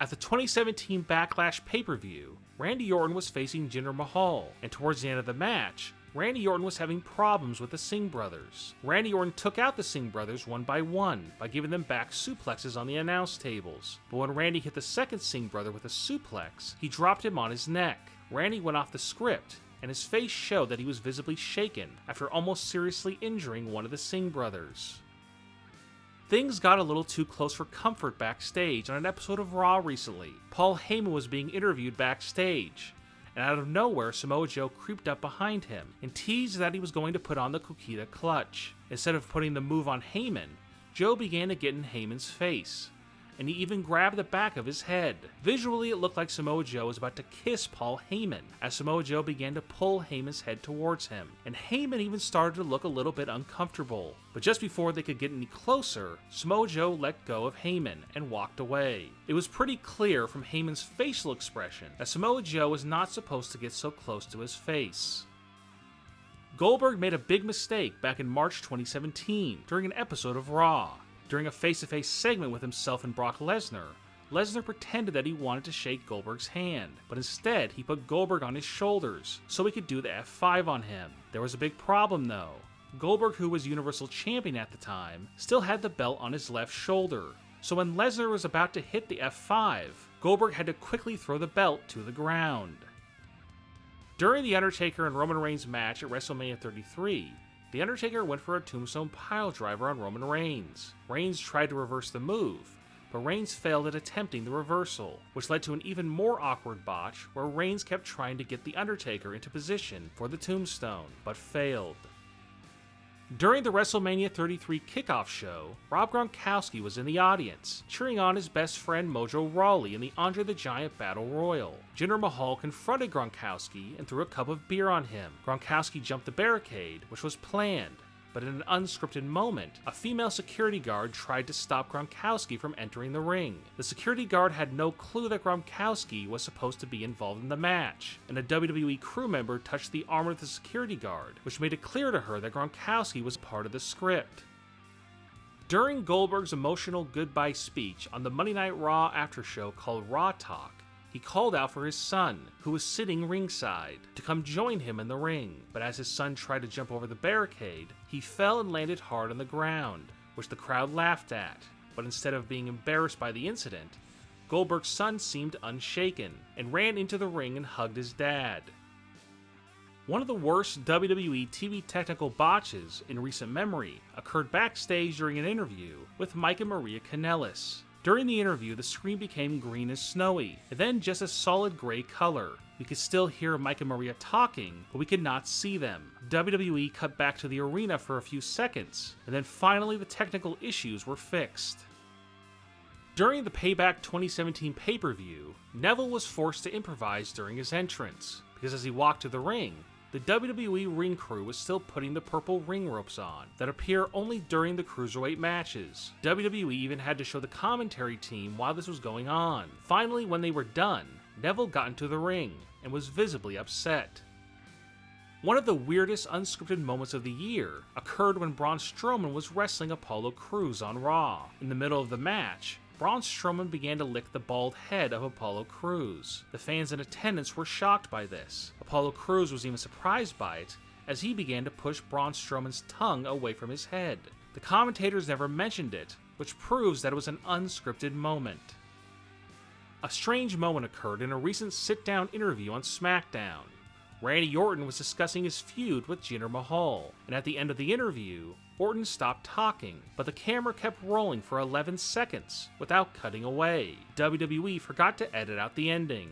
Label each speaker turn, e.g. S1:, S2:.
S1: At the 2017 Backlash pay-per-view, Randy Orton was facing Jinder Mahal, and towards the end of the match, Randy Orton was having problems with the Singh brothers. Randy Orton took out the Singh brothers one by giving them back suplexes on the announce tables. But when Randy hit the second Singh brother with a suplex, he dropped him on his neck. Randy went off the script, and his face showed that he was visibly shaken after almost seriously injuring one of the Singh brothers. Things got a little too close for comfort backstage on an episode of Raw recently. Paul Heyman was being interviewed backstage, and out of nowhere, Samoa Joe creeped up behind him and teased that he was going to put on the Kukita clutch. Instead of putting the move on Heyman, Joe began to get in Heyman's face, and he even grabbed the back of his head. Visually, it looked like Samoa Joe was about to kiss Paul Heyman, as Samoa Joe began to pull Heyman's head towards him, and Heyman even started to look a little bit uncomfortable. But just before they could get any closer, Samoa Joe let go of Heyman and walked away. It was pretty clear from Heyman's facial expression that Samoa Joe was not supposed to get so close to his face. Goldberg made a big mistake back in March 2017 during an episode of Raw. During a face-to-face segment with himself and Brock Lesnar, Lesnar pretended that he wanted to shake Goldberg's hand, but instead he put Goldberg on his shoulders so he could do the F5 on him. There was a big problem though. Goldberg, who was Universal Champion at the time, still had the belt on his left shoulder, so when Lesnar was about to hit the F5, Goldberg had to quickly throw the belt to the ground. During the Undertaker and Roman Reigns match at WrestleMania 33, The Undertaker went for a tombstone piledriver on Roman Reigns. Reigns tried to reverse the move, but Reigns failed at attempting the reversal, which led to an even more awkward botch where Reigns kept trying to get The Undertaker into position for the tombstone, but failed. During the WrestleMania 33 kickoff show, Rob Gronkowski was in the audience, cheering on his best friend Mojo Rawley in the Andre the Giant Battle Royal. Jinder Mahal confronted Gronkowski and threw a cup of beer on him. Gronkowski jumped the barricade, which was planned, but in an unscripted moment, a female security guard tried to stop Gronkowski from entering the ring. The security guard had no clue that Gronkowski was supposed to be involved in the match, and a WWE crew member touched the arm of the security guard, which made it clear to her that Gronkowski was part of the script. During Goldberg's emotional goodbye speech on the Monday Night Raw after show called Raw Talk, he called out for his son, who was sitting ringside, to come join him in the ring, but as his son tried to jump over the barricade, he fell and landed hard on the ground, which the crowd laughed at. But instead of being embarrassed by the incident, Goldberg's son seemed unshaken and ran into the ring and hugged his dad. One of the worst WWE TV technical botches in recent memory occurred backstage during an interview with Mike and Maria Kanellis. During the interview, the screen became green and snowy, and then just a solid gray color. We could still hear Mike and Maria talking, but we could not see them. WWE cut back to the arena for a few seconds, and then finally the technical issues were fixed. During the Payback 2017 pay-per-view, Neville was forced to improvise during his entrance, because as he walked to the ring, the WWE ring crew was still putting the purple ring ropes on that appear only during the Cruiserweight matches. WWE even had to show the commentary team while this was going on. Finally, when they were done, Neville got into the ring and was visibly upset. One of the weirdest unscripted moments of the year occurred when Braun Strowman was wrestling Apollo Crews on Raw. In the middle of the match, Braun Strowman began to lick the bald head of Apollo Crews. The fans in attendance were shocked by this. Apollo Crews was even surprised by it, as he began to push Braun Strowman's tongue away from his head. The commentators never mentioned it, which proves that it was an unscripted moment. A strange moment occurred in a recent sit-down interview on SmackDown. Randy Orton was discussing his feud with Jinder Mahal, and at the end of the interview, Orton stopped talking, but the camera kept rolling for 11 seconds without cutting away. WWE forgot to edit out the ending.